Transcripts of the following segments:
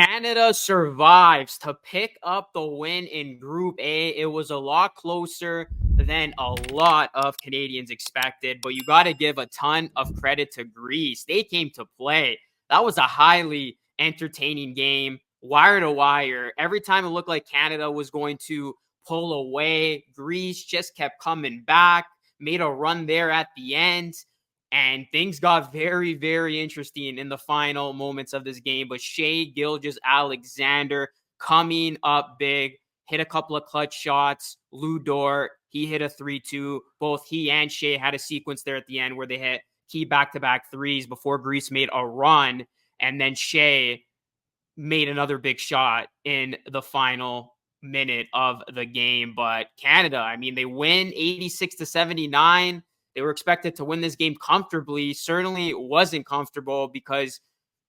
Canada survives to pick up the win in Group A. It was a lot closer than a lot of Canadians expected, but you got to give a ton of credit to Greece. They came to play. That was a highly entertaining game, wire to wire. Every time it looked like Canada was going to pull away, Greece just kept coming back, made a run there at the end. And things got very, very interesting in the final moments of this game. But Shai Gilgeous-Alexander coming up big, hit a couple of clutch shots. Lou Dort, he hit a 3-2. Both he and Shai had a sequence there at the end where they hit key back-to-back threes before Greece made a run. And then Shai made another big shot in the final minute of the game. But Canada, I mean, they win 86-79. They were expected to win this game comfortably. Certainly wasn't comfortable because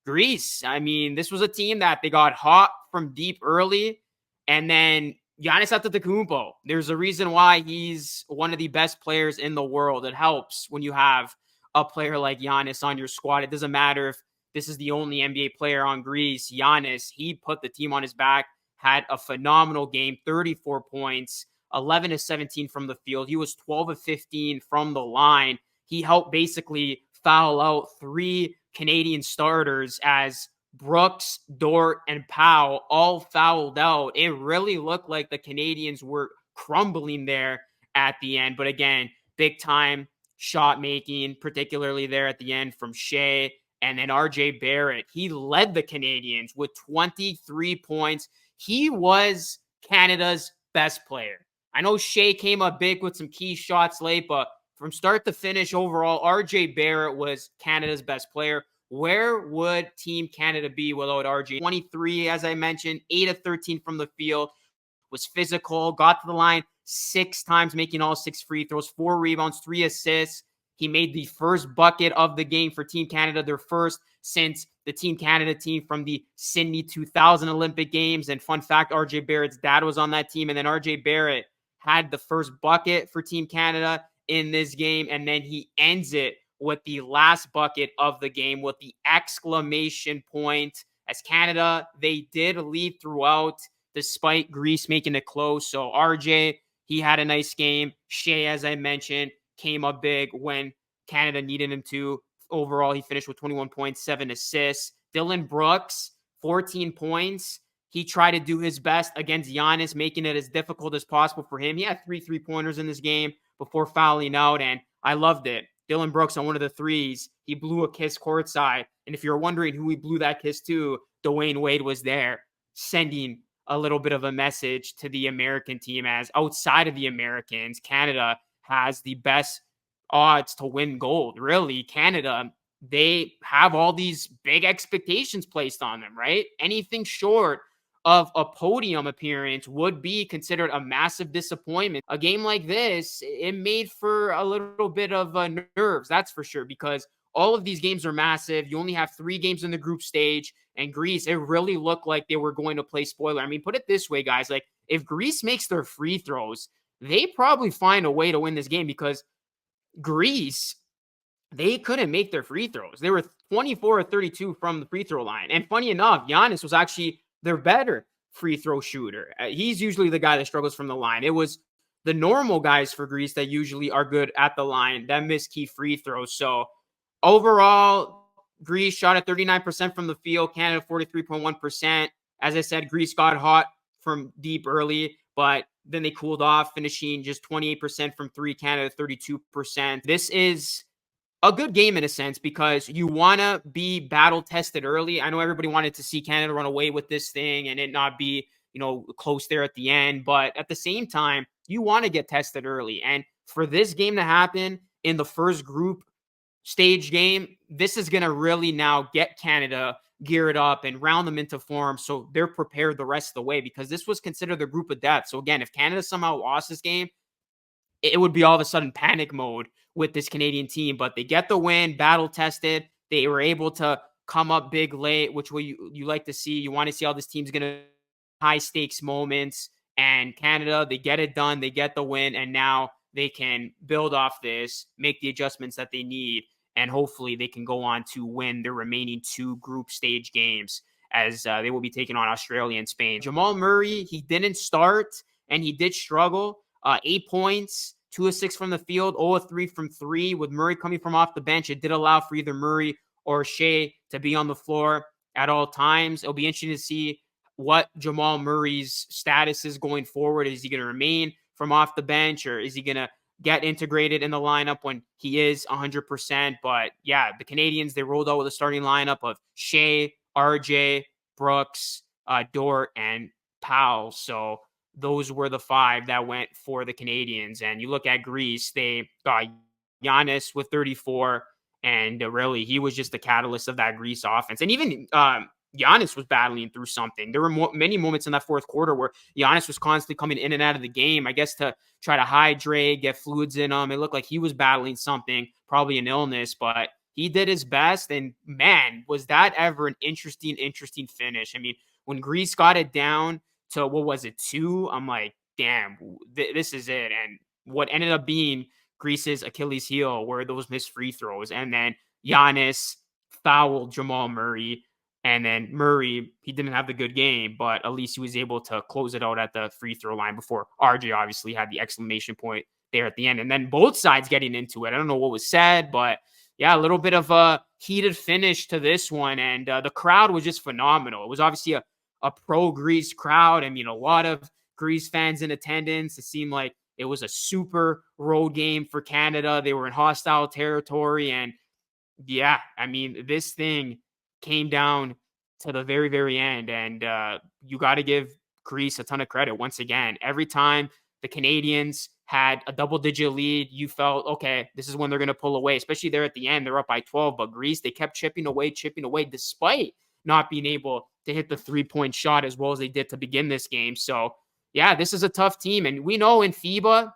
Greece, I mean, this was a team that they got hot from deep early. And then Giannis Antetokounmpo, there's a reason why he's one of the best players in the world. It helps when you have a player like Giannis on your squad. It doesn't matter if this is the only NBA player on Greece. Giannis, he put the team on his back, had a phenomenal game, 34 points. 11-17 from the field. He was 12-15 from the line. He helped basically foul out 3 Canadian starters as Brooks, Dort, and Powell all fouled out. It really looked like the Canadians were crumbling there at the end. But again, big time shot making, particularly there at the end from Shai. And then RJ Barrett, he led the Canadians with 23 points. He was Canada's best player. I know Shai came up big with some key shots late, but from start to finish overall, RJ Barrett was Canada's best player. Where would Team Canada be without RJ? 23, as I mentioned, 8 of 13 from the field, was physical, got to the line 6 times, making all 6 free throws, 4 rebounds, 3 assists. He made the first bucket of the game for Team Canada, their first since the Team Canada team from the Sydney 2000 Olympic Games. And fun fact, RJ Barrett's dad was on that team. And then RJ Barrett had the first bucket for Team Canada in this game, and then he ends it with the last bucket of the game with the exclamation point. As Canada, they did lead throughout despite Greece making it close. So RJ, he had a nice game. Shai, as I mentioned, came up big when Canada needed him to. Overall, he finished with 21 points, 7 assists. Dylan Brooks, 14 points. He tried to do his best against Giannis, making it as difficult as possible for him. He had 3 3-pointers in this game before fouling out, and I loved it. Dylan Brooks on one of the threes, he blew a kiss courtside. And if you're wondering who he blew that kiss to, Dwayne Wade was there, sending a little bit of a message to the American team as outside of the Americans, Canada has the best odds to win gold. Really, Canada, they have all these big expectations placed on them, right? Anything short of a podium appearance would be considered a massive disappointment. A game like this, it made for a little bit of nerves, that's for sure, because all of these games are massive. You only have 3 games in the group stage, and Greece, it really looked like they were going to play spoiler. I mean, put it this way, guys, like if Greece makes their free throws, they probably find a way to win this game because Greece, they couldn't make their free throws. They were 24 or 32 from the free throw line. And funny enough, Giannis was actually their better free throw shooter. He's usually the guy that struggles from the line. It was the normal guys for Greece that usually are good at the line that miss key free throws. So overall, Greece shot at 39% from the field, Canada 43.1%. As I said, Greece got hot from deep early, but then they cooled off, finishing just 28% from 3, Canada 32%. This is a good game in a sense because you want to be battle tested early. I know everybody wanted to see Canada run away with this thing and it not be, close there at the end. But at the same time, you want to get tested early. And for this game to happen in the first group stage game, this is going to really now get Canada geared up and round them into form so they're prepared the rest of the way because this was considered the group of death. So again, if Canada somehow lost this game, it would be all of a sudden panic mode with this Canadian team, but they get the win, battle tested. They were able to come up big late, which you like to see. You want to see how this team's going to high stakes moments, and Canada, they get it done. They get the win, and now they can build off this, make the adjustments that they need, and hopefully they can go on to win their remaining 2 group stage games. as they will be taking on Australia and Spain. Jamal Murray, he didn't start and he did struggle. 8 points, 2 of 6 from the field, 0 of 3 from 3. With Murray coming from off the bench, it did allow for either Murray or Shai to be on the floor at all times. It'll be interesting to see what Jamal Murray's status is going forward. Is he going to remain from off the bench, or is he going to get integrated in the lineup when he is 100%? But yeah, the Canadians, they rolled out with a starting lineup of Shai, RJ, Brooks, Dort, and Powell. So those were the 5 that went for the Canadians. And you look at Greece, they got Giannis with 34, and really, he was just the catalyst of that Greece offense. And even Giannis was battling through something. There were many moments in that fourth quarter where Giannis was constantly coming in and out of the game, I guess, to try to hydrate, get fluids in him. It looked like he was battling something, probably an illness, but he did his best. And man, was that ever an interesting finish. I mean, when Greece got it down to, what was it, 2, I'm like, damn, this is it. And what ended up being Greece's Achilles heel were those missed free throws. And then Giannis fouled Jamal Murray. And then Murray, he didn't have the good game, but at least he was able to close it out at the free throw line before RJ obviously had the exclamation point there at the end. And then both sides getting into it. I don't know what was said, but yeah, a little bit of a heated finish to this one. And the crowd was just phenomenal. It was obviously a pro-Greece crowd. I mean, a lot of Greece fans in attendance. It seemed like it was a super road game for Canada. They were in hostile territory. And yeah, I mean, this thing came down to the very, very end. And you got to give Greece a ton of credit once again. Every time the Canadians had a double-digit lead, you felt, okay, this is when they're going to pull away, especially there at the end. They're up by 12, but Greece, they kept chipping away, despite not being able to hit the three-point shot as well as they did to begin this game. So, yeah, this is a tough team. And we know in FIBA,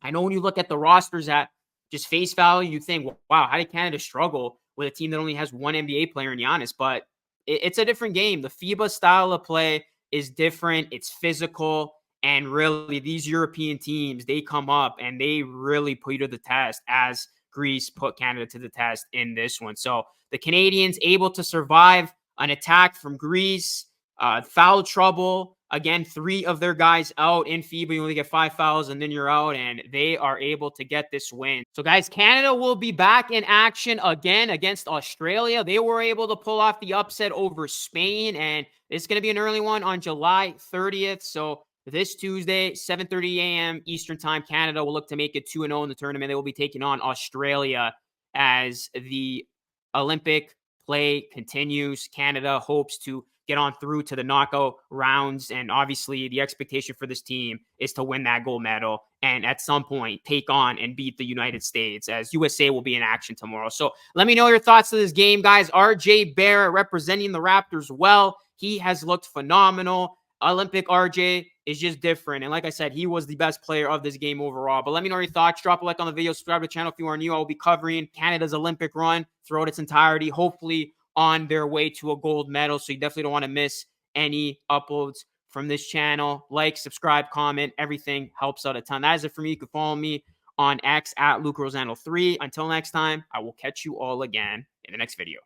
I know when you look at the rosters at just face value, you think, wow, how did Canada struggle with a team that only has one NBA player in Giannis? But it's a different game. The FIBA style of play is different. It's physical. And really, these European teams, they come up and they really put you to the test, as Greece put Canada to the test in this one. So the Canadians able to survive an attack from Greece, foul trouble. Again, 3 of their guys out in FIBA. You only get 5 fouls and then you're out, and they are able to get this win. So, guys, Canada will be back in action again against Australia. They were able to pull off the upset over Spain, and it's going to be an early one on July 30th. So, this Tuesday, 7:30 a.m. Eastern Time, Canada will look to make it 2-0 in the tournament. They will be taking on Australia as the Olympic play continues. Canada hopes to get on through to the knockout rounds. And obviously, the expectation for this team is to win that gold medal and at some point take on and beat the United States, as USA will be in action tomorrow. So let me know your thoughts to this game, guys. RJ Barrett representing the Raptors well. He has looked phenomenal. Olympic RJ is just different. And like I said, he was the best player of this game overall. But let me know your thoughts. Drop a like on the video. Subscribe to the channel if you are new. I will be covering Canada's Olympic run throughout its entirety, hopefully on their way to a gold medal. So you definitely don't want to miss any uploads from this channel. Like, subscribe, comment. Everything helps out a ton. That is it for me. You can follow me on X at Luke Rosano 3. Until next time, I will catch you all again in the next video.